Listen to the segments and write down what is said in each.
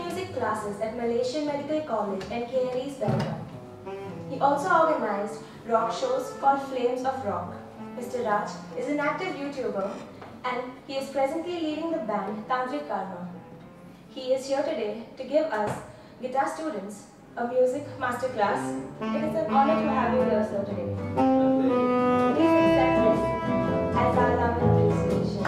music classes at Malaysian Medical College and KLE's Belgaum. He also organized rock shows called Flames of Rock. Mr. Raj is an active YouTuber and he is presently leading the band Tantric Karma. He is here today to give us, guitar students, a music masterclass. It is an honor to have you here, sir, today. Please accept this as our love and appreciation.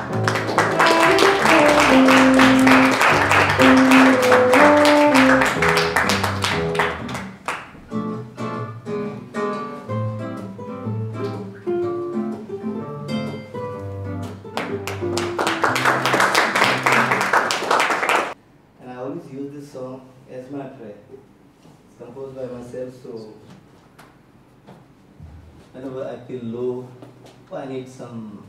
And I always use this song as my prayer. It's composed by myself, so whenever I feel low, or I need some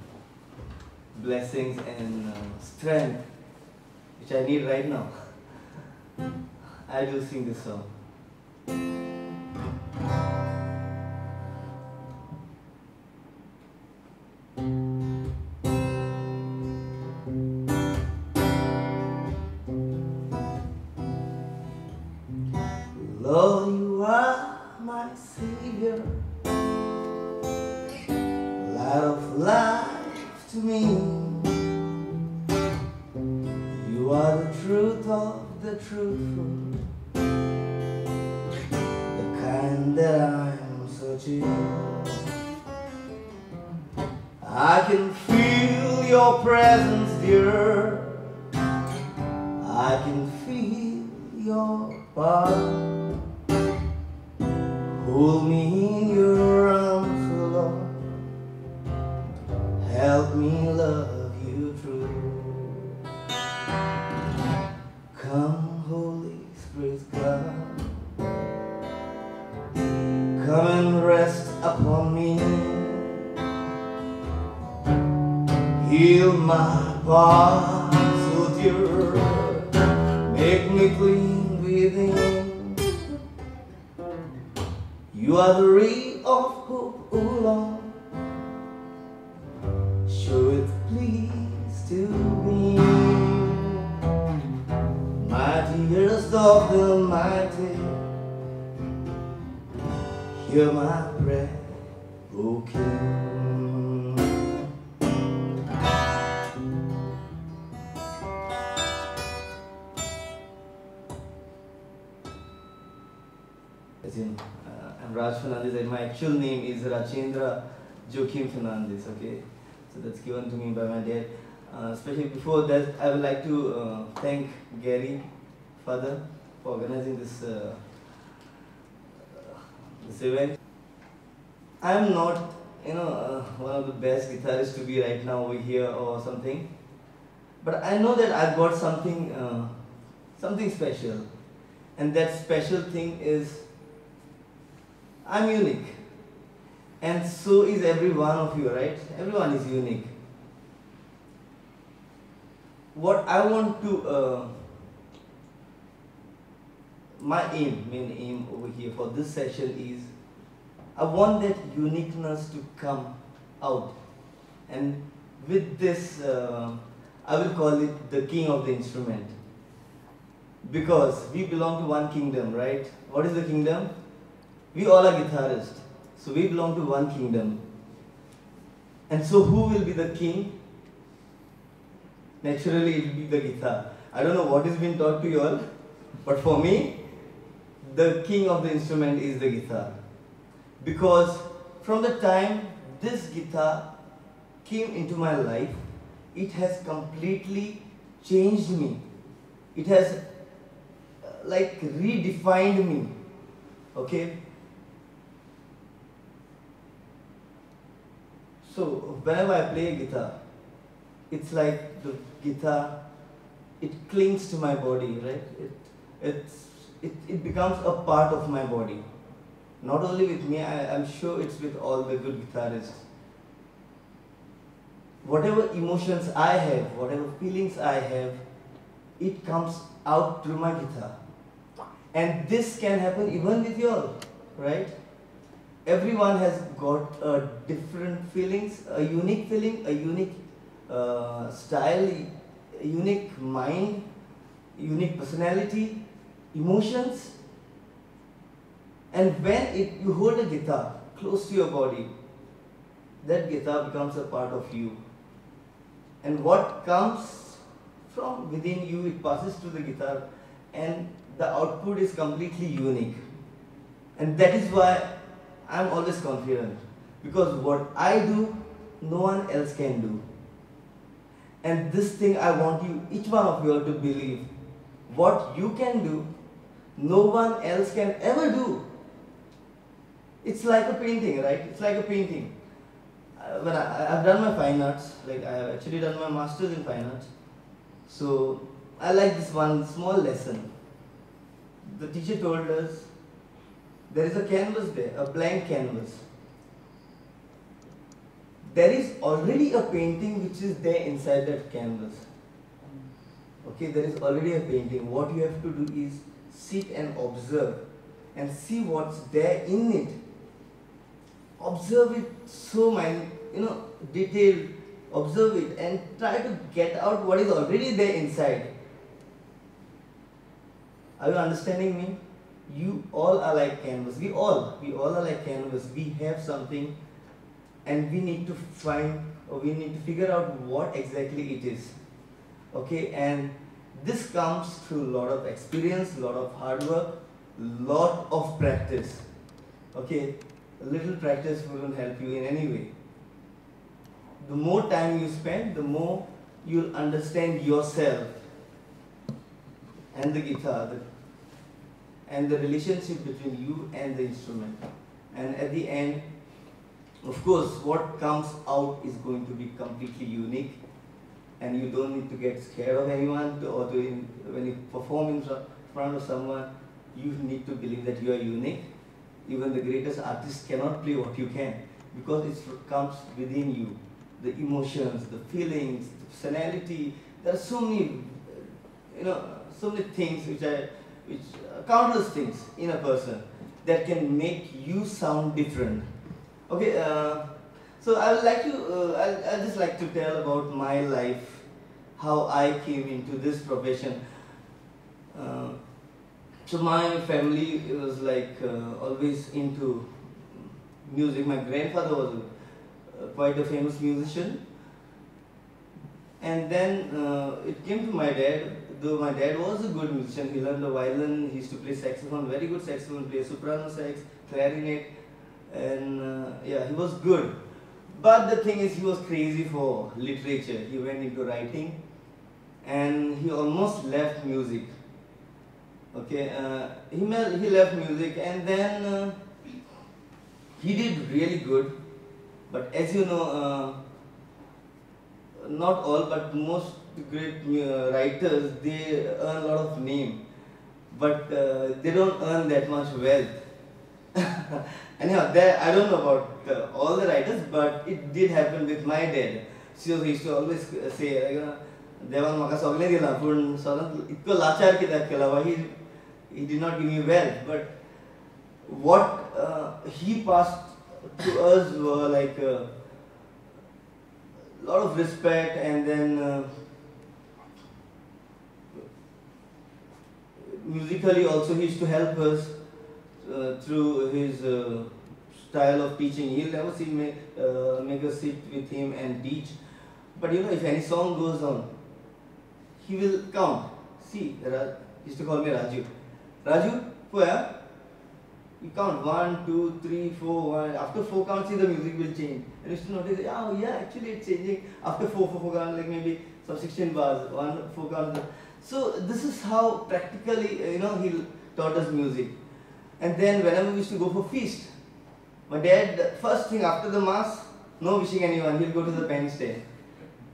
blessings and strength, which I need right now, I do sing this song. Lord, you are my Savior, light of life to me. You are the truth of the truthful, the kind that I'm searching. I can feel your presence, dear. I can feel your power. Hold me in your arms, oh Lord. Help me love you true. Come, Holy Spirit, come. Come and rest upon me. Heal my parts, oh dear. Make me clean within. You are the ray of hope, oh Lord. Show it please to me. Mightiest of the mighty, hear my prayer, O King. As you know, I'm Raj Fernandez and my actual name is Rajendra Joachim Fernandez, okay? So that's given to me by my dad. Especially before that, I would like to thank Gary, father, for organizing this this event. I am not, one of the best guitarists to be right now over here or something, but I know that I've got something, something special, and that special thing is I'm unique, and so is every one of you, right? Everyone is unique. What I want to, main aim over here for this session is, I want that uniqueness to come out, and with this, I will call it the king of the instrument, because we belong to one kingdom, right? What is the kingdom? We all are guitarists, so we belong to one kingdom. And so who will be the king? Naturally it will be the guitar. I don't know what is being taught to you all, but for me, the king of the instrument is the guitar. Because from the time this guitar came into my life, it has completely changed me. It has like redefined me, okay? So whenever I play a guitar, it's like the guitar, it clings to my body, right? It becomes a part of my body. Not only with me, I'm sure it's with all the good guitarists. Whatever emotions I have, whatever feelings I have, it comes out through my guitar. And this can happen even with you all, right? Everyone has got a different feelings, a unique feeling, a unique style, a unique mind, unique personality, emotions. And when you hold a guitar close to your body, that guitar becomes a part of you. And what comes from within you, it passes to the guitar, and the output is completely unique. And that is why I'm always confident, because what I do, no one else can do. And this thing I want you, each one of you, to believe. What you can do, no one else can ever do. It's like a painting, right? It's like a painting. When I've done my fine arts, like I have actually done my master's in fine arts. So I like this one small lesson. The teacher told us, there is a canvas there, a blank canvas. There is already a painting which is there inside that canvas. Okay, there is already a painting. What you have to do is sit and observe and see what's there in it. Observe it so detailed. Observe it and try to get out what is already there inside. Are you understanding me? You all are like canvas. We all are like canvas. We have something, and we need to find, or we need to figure out what exactly it is. Okay, and this comes through a lot of experience, a lot of hard work, lot of practice. Okay, a little practice wouldn't help you in any way. The more time you spend, the more you'll understand yourself and the guitar, and the relationship between you and the instrument. And at the end, of course, what comes out is going to be completely unique, and you don't need to get scared of anyone, when you perform in front of someone, you need to believe that you are unique. Even the greatest artist cannot play what you can, because it comes within you. The emotions, the feelings, the personality. There are so many, so many things countless things in a person that can make you sound different. Okay, so I'll just like to tell about my life, how I came into this profession. So my family was like always into music. My grandfather was quite a famous musician, and then it came to my dad. Though my dad was a good musician, he learned the violin, he used to play saxophone, very good saxophone player, soprano sax, clarinet, and yeah, he was good. But the thing is, he was crazy for literature. He went into writing, and he almost left music. Okay, he left music, and then he did really good. But as you know, not all, but most great writers, they earn a lot of name, but they don't earn that much wealth. Anyhow, I don't know about all the writers, but it did happen with my dad. So he used to always say, "Devan maka sogne dila, pun sodan itko lachar kita kelawa." He did not give me wealth, but what he passed to us were like a lot of respect, and then musically also he used to help us through his style of teaching. He'll never make us sit with him and teach, but if any song goes on, he will count. See, he used to call me Raju. Raju, where? You count 1, 2, 3, 4, 1. After 4 counts, see, the music will change. And you used to notice, oh yeah, actually it's changing. After 4 counts, like maybe some 16 bars, 4 counts. So this is how practically, he taught us music. And then whenever we used to go for feast, my dad, first thing after the mass, no wishing anyone, he'll go to the bandstand.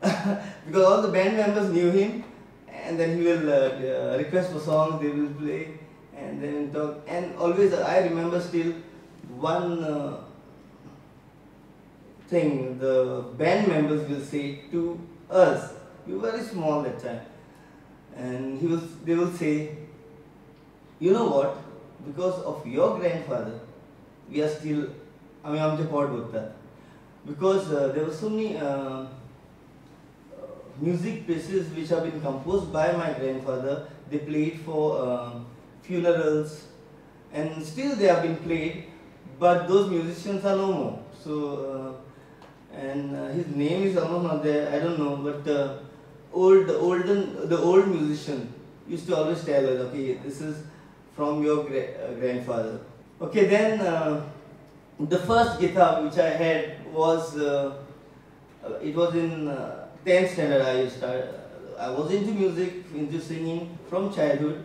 Because all the band members knew him, and then he will request for songs, they will play. And then talk, and always I remember still one thing the band members will say to us. We were very small that time, and they will say, "You know what? Because of your grandfather, we are still. I mean, आमचे pot होता." Because there were so many music pieces which have been composed by my grandfather, They played for funerals, and still they have been played, but those musicians are no more. So, his name is almost not there, I don't know, but the old musician used to always tell us, okay, this is from your grandfather. Okay, then the first guitar which I had was, it was in 10th standard. I was into music, into singing from childhood,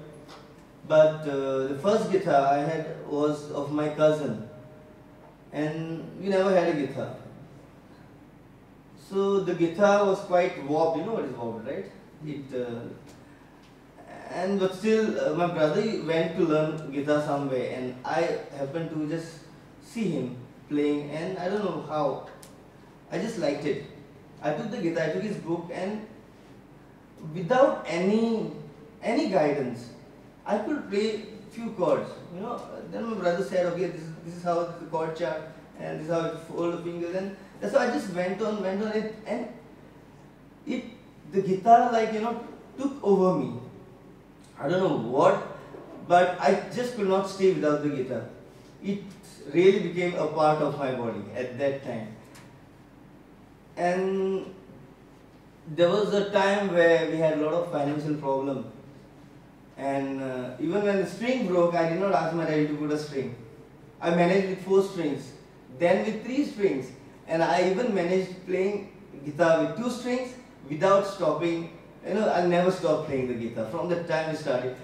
but the first guitar I had was of my cousin, and we never had a guitar. So the guitar was quite warped. You know what is warped, right? But still, my brother went to learn guitar somewhere, and I happened to just see him playing, and I don't know how, I just liked it. I took the guitar, I took his book, and without any guidance, I could play few chords. Then my brother said, okay, this is how the chord chart, and this is how you fold the fingers, and that's why I just went on it, and the guitar took over me. I don't know what, but I just could not stay without the guitar. It really became a part of my body at that time. And there was a time where we had a lot of financial problem, and even when the string broke, I did not ask my daddy to put a string. I managed with 4 strings, then with 3 strings, and I even managed playing guitar with 2 strings without stopping. I never stopped playing the guitar from the time I started.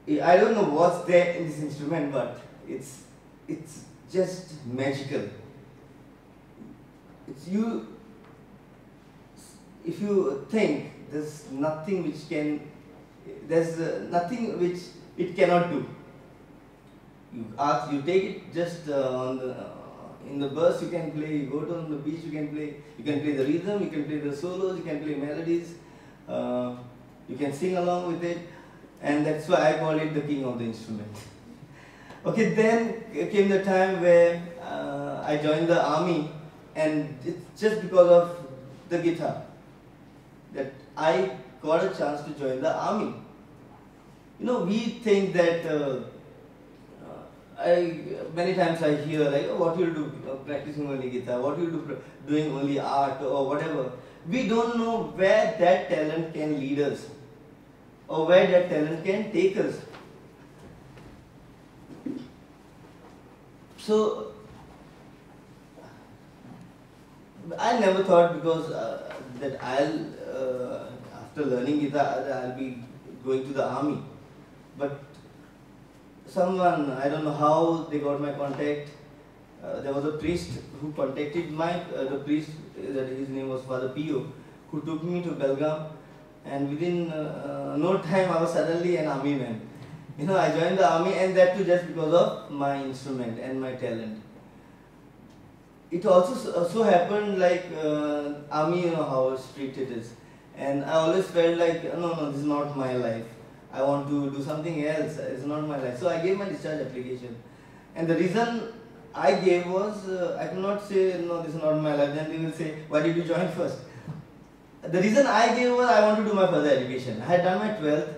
I don't know what's there in this instrument, but it's just magical. If you think there's nothing which it cannot do. You take it just in the bus you can play, you go to the beach you can play the rhythm, you can play the solos, you can play melodies, you can sing along with it, and that's why I call it the king of the instrument. Okay, then came the time where I joined the army, and it's just because of the guitar that I got a chance to join the army. We think that many times I hear like, oh, what you'll do practicing only guitar, what you'll do doing only art or whatever. We don't know where that talent can lead us or where that talent can take us. So I never thought because that after learning guitar I'll be going to the army, but someone, I don't know how they got my contact. There was a priest who contacted the priest, that his name was Father Pio, who took me to Belgaum, and within no time I was suddenly an army man. I joined the army, and that too just because of my instrument and my talent. It also so happened like army, how strict it is, and I always felt like no, this is not my life. I want to do something else. It's not my life. So I gave my discharge application, and the reason I gave was I could not say no, this is not my life. Then they will say, why did you join first? The reason I gave was I want to do my further education. I had done my 12th.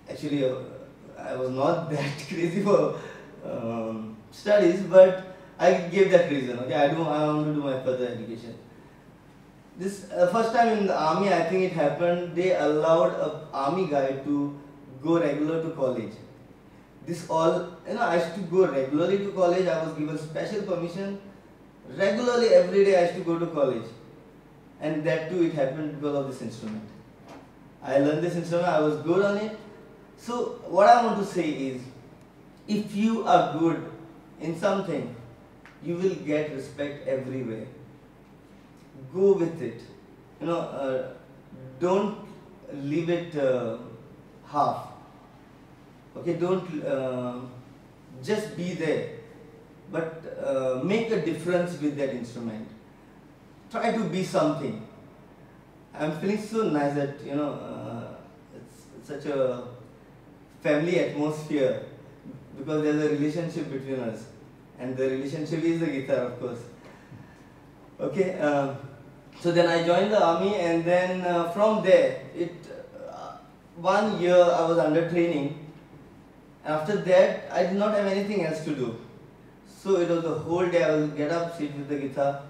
Actually, I was not that crazy for studies, but I gave that reason. Okay, I want to do my further education. This first time in the army, I think it happened, they allowed an army guy to go regular to college. I used to go regularly to college. I was given special permission. Regularly, every day I used to go to college. And that too, it happened because of this instrument. I learned this instrument, I was good on it. So, what I want to say is, if you are good in something, you will get respect everywhere. Go with it. Don't leave it half. Okay, don't just be there, but make a difference with that instrument. Try to be something. I'm feeling so nice that it's such a family atmosphere because there's a relationship between us, and the relationship is the guitar, of course. Okay, so then I joined the army, and then from there, 1 year I was under training. After that, I did not have anything else to do. So it was the whole day. I will get up, sit with the guitar,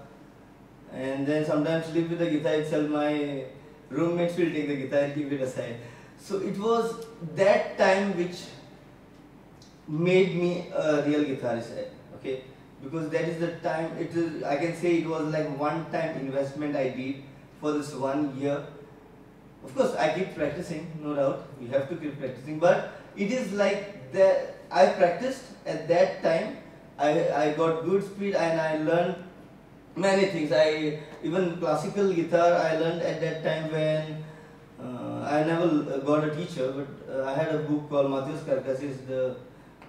and then sometimes sleep with the guitar itself. My roommates will take the guitar and keep it aside. So it was that time which made me a real guitarist. Okay, because that is the time. It is. I can say it was like one-time investment I did for this 1 year. Of course, I keep practicing, no doubt. We have to keep practicing, but it is like that. I practiced at that time. I got good speed and I learned many things. Even classical guitar I learned at that time when I never got a teacher, but I had a book called Matheus Carcas's The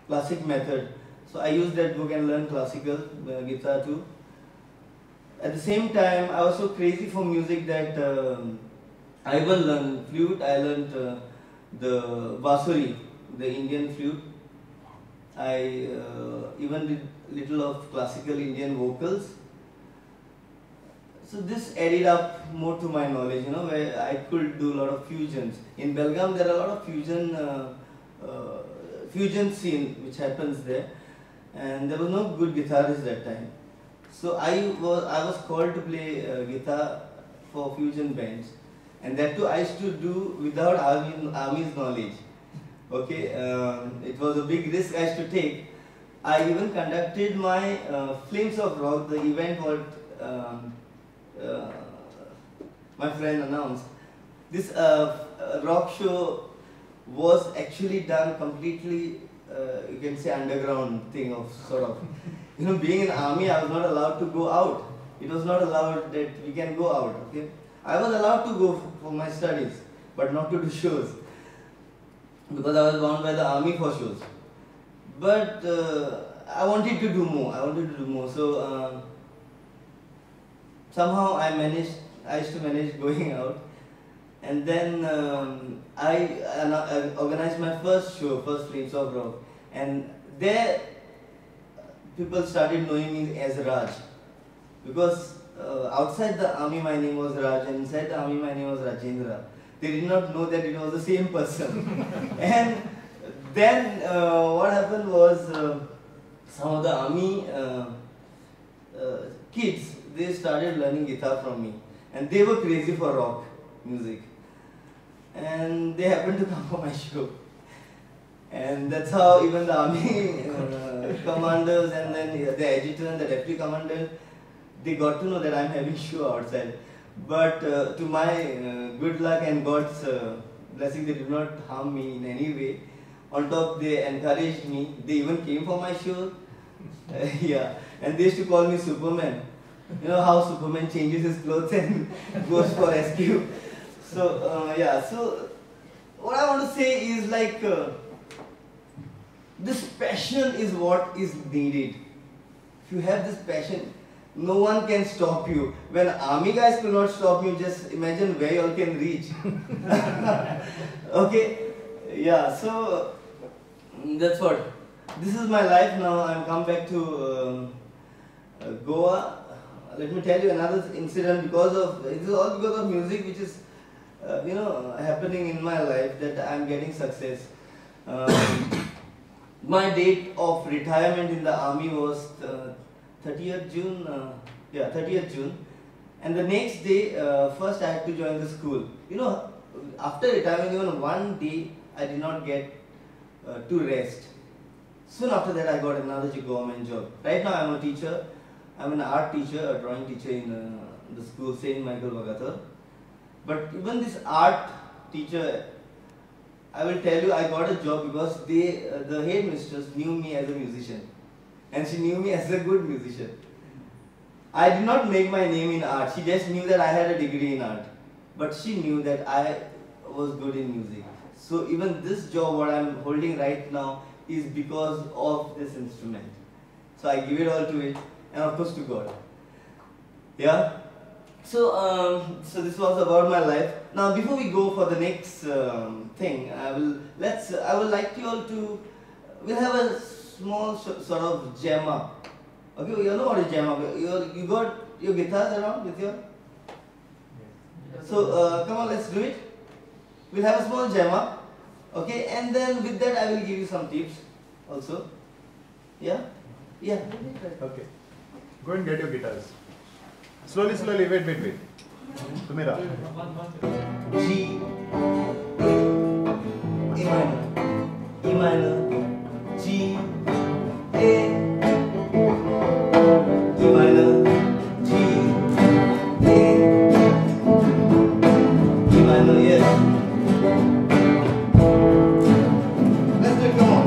Classic Method. So I used that book and learned classical guitar too. At the same time, I was so crazy for music that I even learned flute. I learned the bansuri, the Indian flute. I even did little of classical Indian vocals. So this added up more to my knowledge, where I could do a lot of fusions. In Belgaum, there are a lot of fusion scene which happens there, and there was no good guitarist that time. So I was called to play guitar for fusion bands, and that too I used to do without army's knowledge. Okay, it was a big risk I used to take. I even conducted my Flames of Rock, the event what my friend announced. This rock show was actually done completely, you can say, underground thing of sort of. Being in army, I was not allowed to go out. It was not allowed that we can go out. Okay, I was allowed to go for my studies, but not to do shows, because I was bound by the army for shows. But I wanted to do more. So somehow I used to manage going out. And then I organized my first show, first Flames of Rock. And there people started knowing me as Raj. Because outside the army my name was Raj, and inside the army my name was Rajendra. They did not know that it was the same person. And then what happened was some of the army kids, they started learning guitar from me. And they were crazy for rock music. And they happened to come for my show. And that's how even the army commanders and then the adjutant, the deputy commandant, they got to know that I'm having show outside. But to my good luck and God's blessing, they did not harm me in any way. On top, they encouraged me. They even came for my show. Yeah, and they used to call me Superman. You know how Superman changes his clothes and goes for rescue. So yeah, so what I want to say is like this passion is what is needed. If you have this passion, no one can stop you. When army guys could not stop you, just imagine where you all can reach. Okay, yeah, so that's what. This is my life now. I'm come back to Goa. Let me tell you another incident it is all because of music which is happening in my life, that I'm getting success. My date of retirement in the army was 30th June. 30th June. And the next day, first I had to join the school. After retirement, even one day I did not get to rest. Soon after that, I got another government job. Right now, I'm a teacher. I'm an art teacher, a drawing teacher in the school, St. Michael Vagathar. But even this art teacher, I will tell you, I got a job because the headmistress knew me as a musician. And she knew me as a good musician. I did not make my name in art. She just knew that I had a degree in art. But she knew that I was good in music. So even this job, what I'm holding right now, is because of this instrument. So I give it all to it, and of course to God. Yeah. So this was about my life. Now before we go for the next thing, I would like you all to, we'll have a small sort of jam up. Okay, you know what is jam up? You got your guitars around with you? So come on, let's do it. we'll have a small jam up. Okay, and then with that I will give you some tips also. Yeah? Yeah. Okay. Go and get your guitars. Slowly, slowly. Wait. Sumira. G, A minor, E minor, G, A, E minor, G, A, E minor, yes. Let's do it, come on.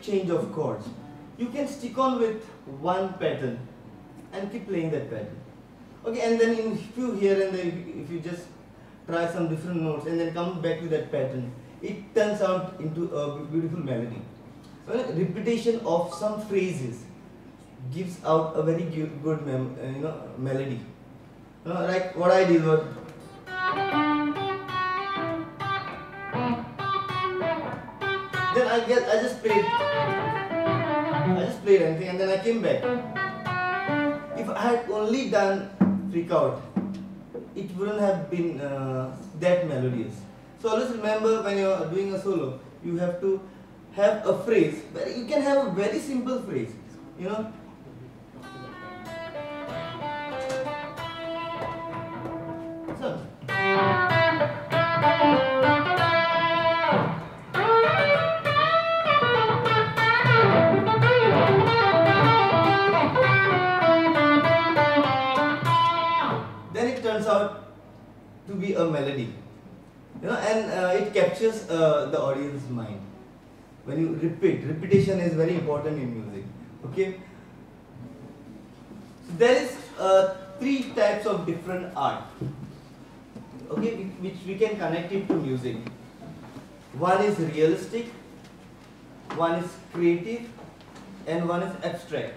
Change of chords. You can stick on with one pattern and keep playing that pattern. Okay, and then if you here and there, if you just try some different notes and then come back to that pattern, it turns out into a beautiful melody. So repetition of some phrases gives out a very good melody. Like what I did was. Then I just played anything and then I came back. If I had only done freak out, it wouldn't have been that melodious. So always remember when you are doing a solo, you have to have a phrase. You can have a very simple phrase, So. Out to be a melody, and it captures the audience's mind. When you repetition is very important in music. Okay, so there is 3 types of different art. Okay, which we can connect it to music. One is realistic, one is creative, and one is abstract.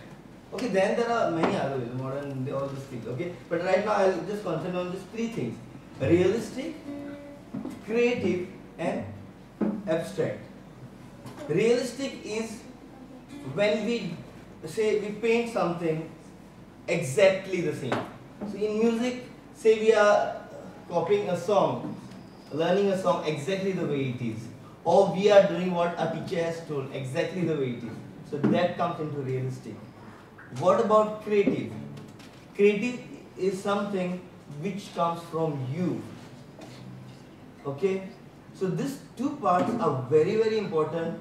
Okay, then there are many other ways, modern, all these things, okay? But right now I'll just concentrate on these 3 things. Realistic, creative and abstract. Realistic is when we say we paint something exactly the same. So in music, say we are copying a song, learning a song exactly the way it is. Or we are doing what a teacher has told exactly the way it is. So that comes into realistic. What about creative? Creative is something which comes from you. Okay? So these 2 parts are very, very important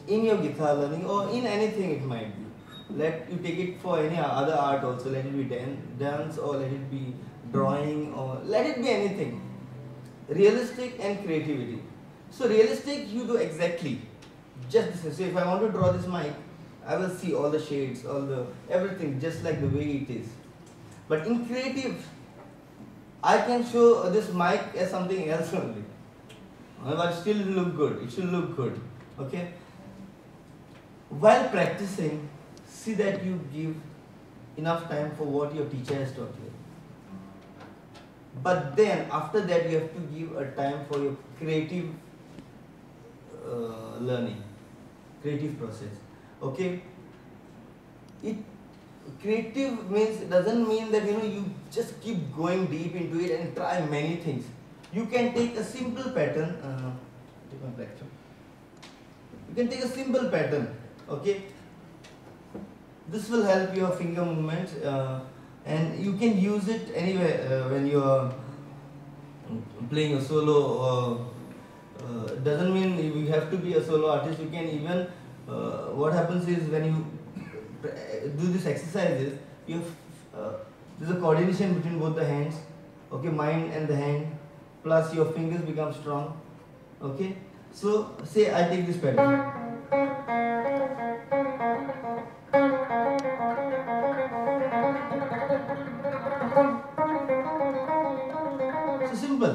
in your guitar learning or in anything it might be. Let you take it for any other art also. Let it be dance or let it be drawing or let it be anything. Realistic and creativity. So realistic you do exactly just this. So if I want to draw this mic, I will see all the shades, everything just like the way it is. But in creative, I can show this mic as something else only. but still it will look good. It should look good. Okay. While practicing, see that you give enough time for what your teacher has taught you. But then after that you have to give a time for your creative learning, creative process. Okay. Creative means doesn't mean that you just keep going deep into it and try many things. You can take a simple pattern. Take my lecture. You can take a simple pattern. Okay. This will help your finger movements, and you can use it anywhere when you are playing a solo. Doesn't mean you have to be a solo artist. You can even what happens is when you do these exercises, there's a coordination between both the hands. Okay, mind and the hand, plus your fingers become strong. Okay, so say I take this pattern. So simple.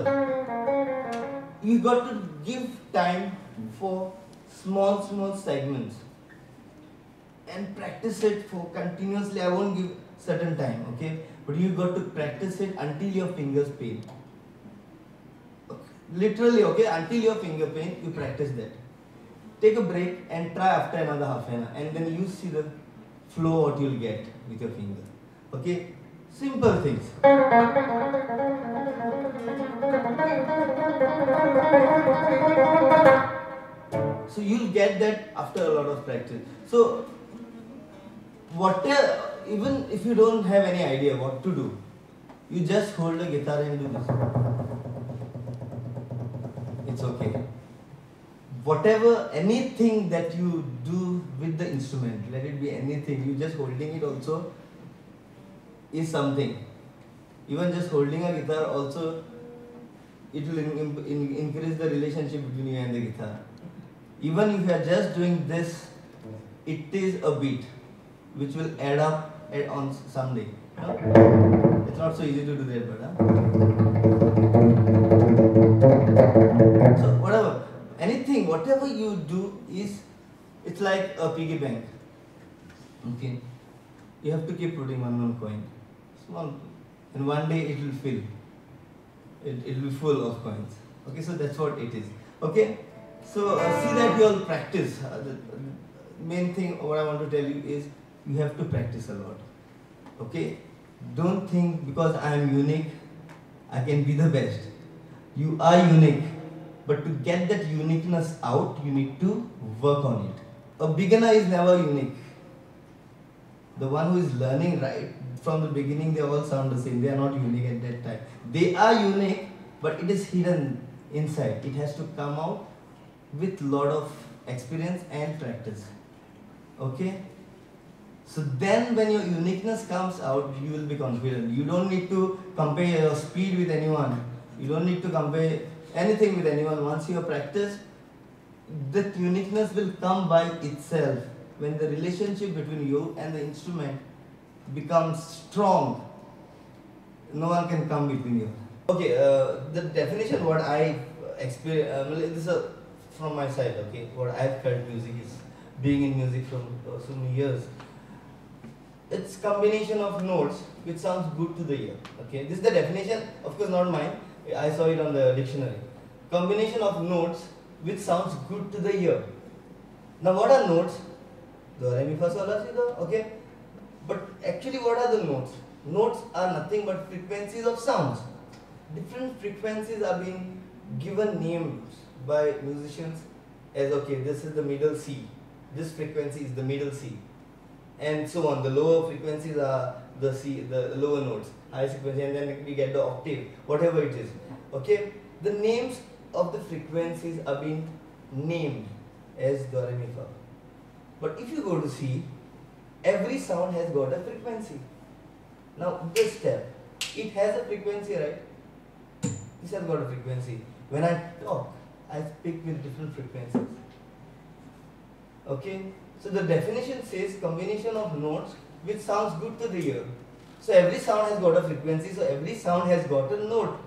You got to give time for small segments and practice it for continuously. I won't give certain time, okay? But you got to practice it until your fingers pain. Okay. Literally, okay? Until your finger pain, you practice that. Take a break and try after another half an hour, and then you see the flow what you'll get with your finger. Okay? Simple things. So you'll get that after a lot of practice. So whatever, even if you don't have any idea what to do, you just hold a guitar and do this. It's okay. Whatever, anything that you do with the instrument, let it be anything, you just holding it also is something. Even just holding a guitar also, it will increase the relationship between you and the guitar. Even if you are just doing this, it is a beat which will add on someday. It's not so easy to do that, but so whatever, anything, whatever you do it's like a piggy bank. Okay, you have to keep putting one coin, small, and one day it will fill. It will be full of coins. Okay, so that's what it is. Okay, so see that you all practice. The main thing what I want to tell you is you have to practice a lot. Okay, don't think because I am unique I can be the best. You are unique, but to get that uniqueness out, you need to work on it. A beginner is never unique. The one who is learning right from the beginning, they all sound the same. They are not unique at that time. They are unique, but it is hidden inside. It has to come out with lot of experience and practice. Okay? So then when your uniqueness comes out, you will be confident. You don't need to compare your speed with anyone. You don't need to compare anything with anyone. Once you have practiced, that uniqueness will come by itself. When the relationship between you and the instrument becomes strong, no one can come between you. Okay, the definition what I experience, this is from my side, okay, what I've felt music is, being in music from so many years. It's combination of notes which sounds good to the ear. Okay, this is the definition, of course not mine, I saw it on the dictionary. Combination of notes which sounds good to the ear. Now what are notes? Do, re, mi, fa, sol, la, si, do, okay. But actually what are the notes? Notes are nothing but frequencies of sounds. Different frequencies are being given names by musicians as, okay, this is the middle C, this frequency is the middle C, and so on. The lower frequencies are the C, the lower notes, high frequency, and then we get the octave, whatever it is. Okay, the names of the frequencies are being named as do, re, mi, fa. But if you go to C, every sound has got a frequency. Now this step, it has a frequency, right? This has got a frequency. When I talk, I speak with different frequencies. Okay? So the definition says combination of notes which sounds good to the ear. So every sound has got a frequency, so every sound has got a note.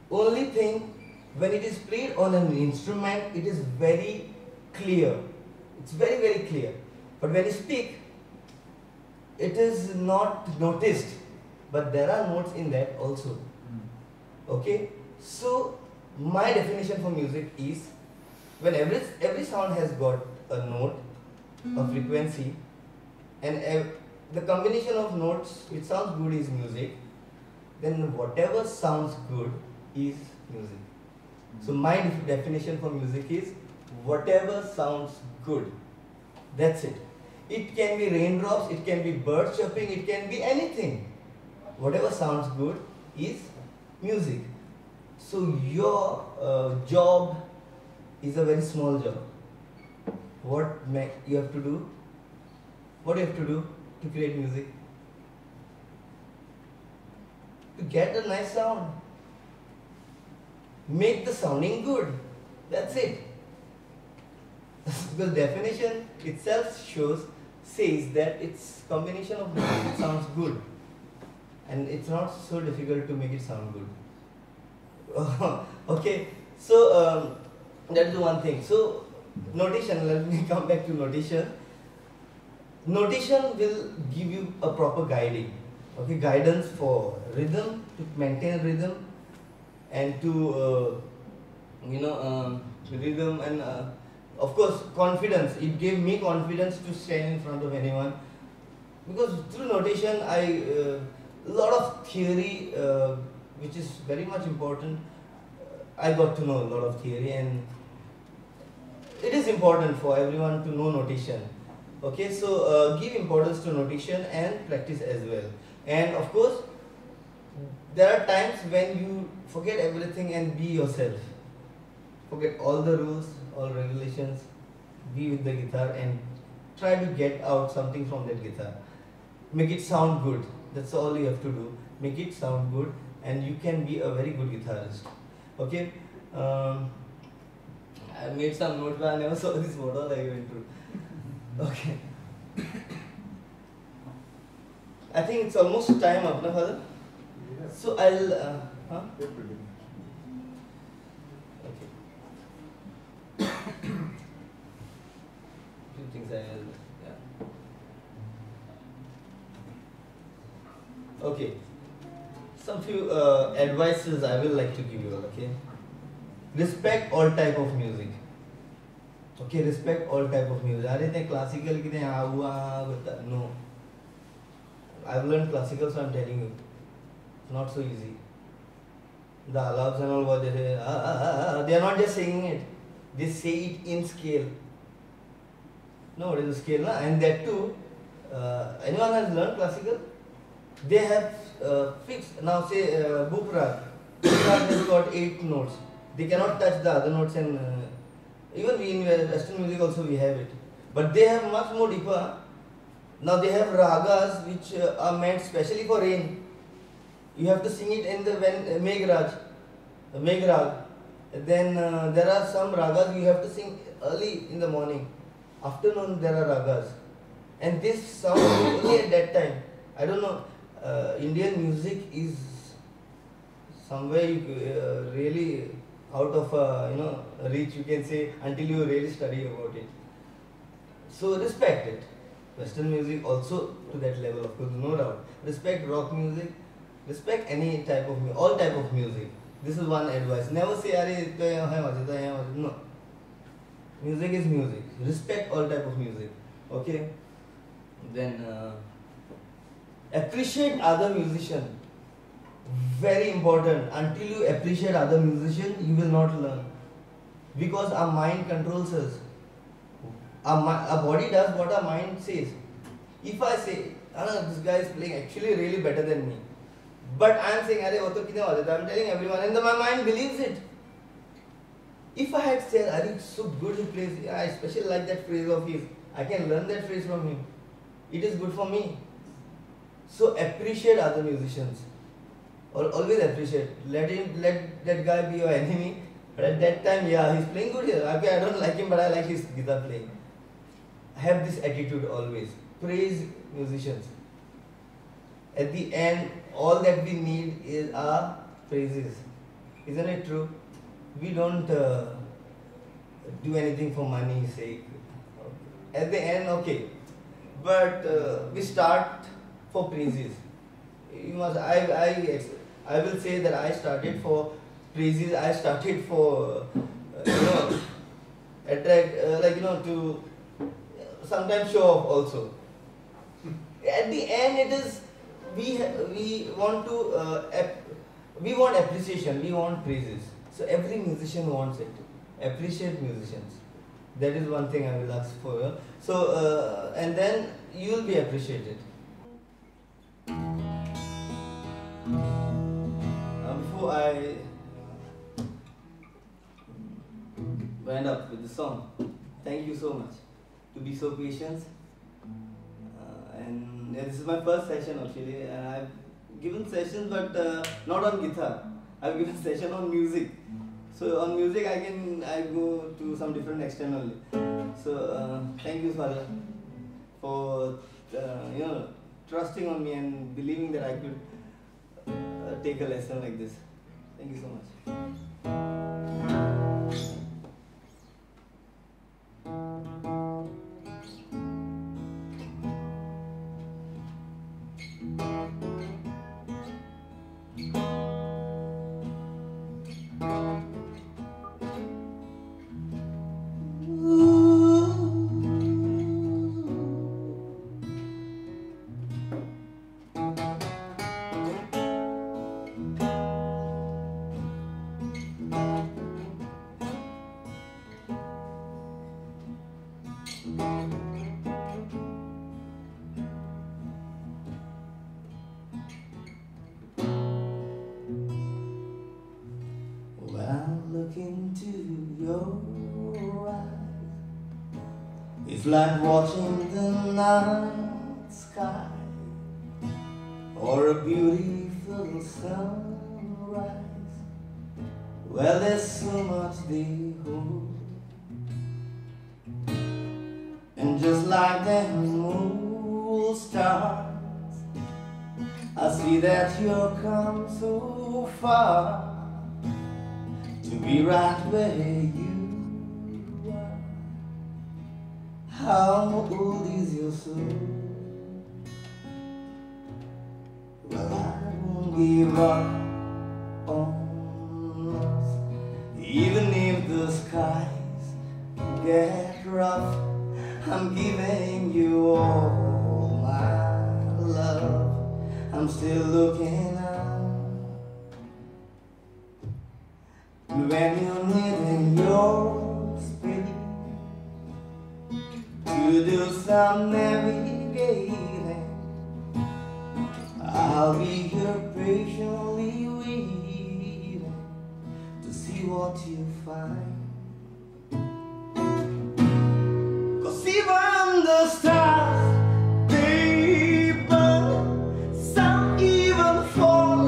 Only thing when it is played on an instrument, it is very clear. It's very, very clear. But when you speak, it is not noticed. But there are notes in that also. Okay? So, my definition for music is when every sound has got a note, a frequency, and the combination of notes which sounds good is music, then whatever sounds good is music. So my definition for music is whatever sounds good. That's it. It can be raindrops, it can be birds chirping, it can be anything. Whatever sounds good is music. So your job is a very small job. What you have to do? What do you have to do to create music? To get a nice sound. Make the sounding good. That's it. The definition itself says that it's combination of notes, it sounds good. And it's not so difficult to make it sound good. Okay, so that's the one thing. So notation, let me come back to notation. Notation will give you a proper guiding. Okay, guidance for rhythm, to maintain rhythm, and to rhythm, and of course confidence. It gave me confidence to stand in front of anyone, because through notation a lot of theory which is very much important. I got to know a lot of theory, and it is important for everyone to know notation. Okay, so give importance to notation and practice as well. And of course, there are times when you forget everything and be yourself. Forget all the rules, all regulations, be with the guitar and try to get out something from that guitar. Make it sound good. That's all you have to do. Make it sound good and you can be a very good guitarist. Okay? I made some notes, but I never saw this model I went through. Okay. I think it's almost time up, na father? Yeah. So I'll Keep reading. okay. Few things I'll okay. Some few advices I will like to give you. Okay. Respect all type of music. Okay, respect all type of music. Are they classical? No. I've learned classical, so I'm telling you, it's not so easy. The alaps and all what they say, they are not just singing it. They say it in scale. No, what is the scale, na? And that too, anyone has learned classical? They have fixed. Now say Buprag. Buprag has got 8 notes. They cannot touch the other notes, and even we in Western music also we have it. But they have much more deeper. Now they have ragas which are meant specially for rain. You have to sing it in the Meghrag. Then there are some ragas you have to sing early in the morning. Afternoon there are ragas. And this sound only at that time. I don't know. Indian music is somewhere really out of reach, you can say, until you really study about it. So respect it. Western music also to that level, of course, no doubt. Respect rock music, respect any type of music, all type of music. This is one advice. Never say, no. Music is music. Respect all type of music. Okay? Then appreciate other musicians. Very important. Until you appreciate other musicians, you will not learn. Because our mind controls us. Our body does what our mind says. If I say, this guy is playing actually really better than me, but I am saying, I'm telling everyone, and my mind believes it. If I had said, it's so good he plays, I especially like that phrase of his, I can learn that phrase from him. It is good for me. So appreciate other musicians. Always appreciate. Let that guy be your enemy. But at that time, yeah, he's playing good here. Okay, I don't like him, but I like his guitar playing. Have this attitude always. Praise musicians. At the end, all that we need is our praises. Isn't it true? we don't do anything for money's sake. At the end, okay, but we start for praises. You must. I will say that I started for praises. I started for attract to sometimes show off also. At the end, it is we want to we want appreciation. We want praises. So every musician wants it. Appreciate musicians. That is one thing I will ask for. So and then you will be appreciated. Before I wind up with the song, thank you so much to be so patient. And this is my first session actually, and I've given sessions, but not on guitar. I've given session on music. So on music, I go to some different external. So thank you, Father, for trusting on me and believing that I could take a lesson like this. Thank you so much. It's like watching the night sky or a beautiful sunrise. Well, there's so much they hold, and just like them old stars, I see that you've come so far to be right where you. How old is your soul? Well, I won't give up on us, even if the skies get rough. I'm giving you all my love. I'm still looking up. When you're needing your space to do some navigating, I'll be here patiently waiting to see what you find. 'Cause even the stars, they burn, some even fall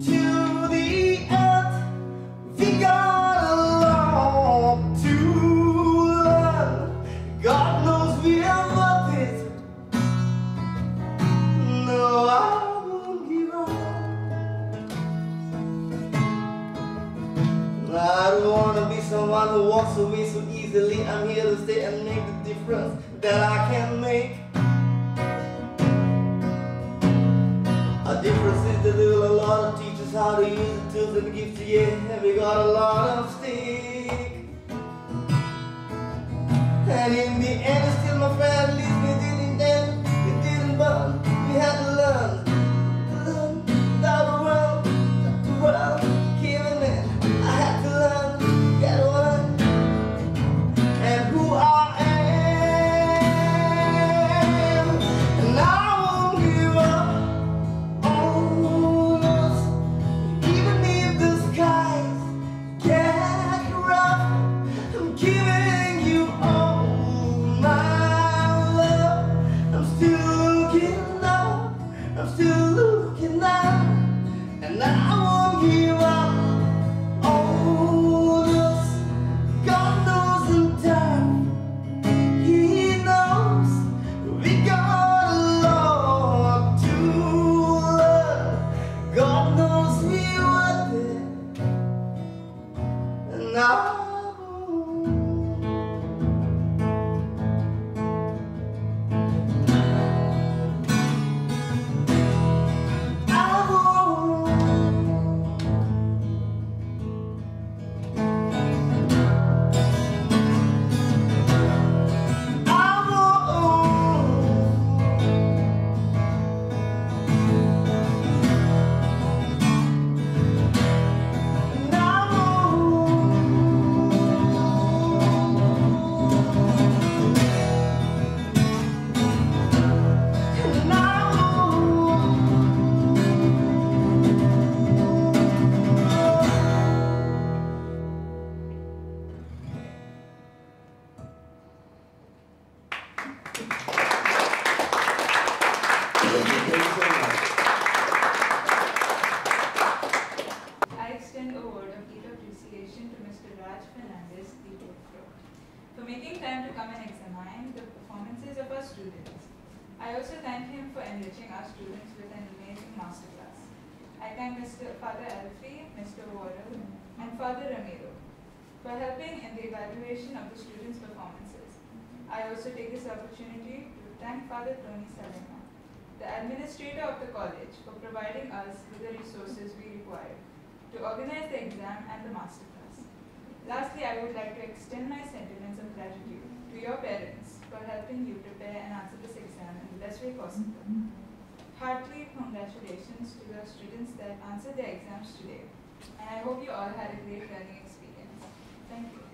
to the earth. We got a lot to learn. God knows we are worth it. No, I won't give up. I don't want to be someone who walks away so easily. I'm here to stay and make the difference that I can make. A difference is to do a lot of teachers how to use the tools and gifts. Yeah, we got a lot of stake. And in the end, it's still my friend. At least we didn't end, we didn't burn. We had to learn that the world giving in. I had to learn, get one, and who I am. And I won't give up on us, even if the skies get rough. I'm giving you all my love. come and examine the performances of our students. I also thank him for enriching our students with an amazing masterclass. I thank Father Alfie, Mr. Wardle, and Father Ramiro for helping in the evaluation of the students' performances. I also take this opportunity to thank Father Tony Salema, the administrator of the college, for providing us with the resources we required to organize the exam and the masterclass. Lastly, I would like to extend my sentiments of gratitude to your parents for helping you prepare and answer this exam in the best way possible. Heartily congratulations to the students that answered their exams today, and I hope you all had a great learning experience. Thank you.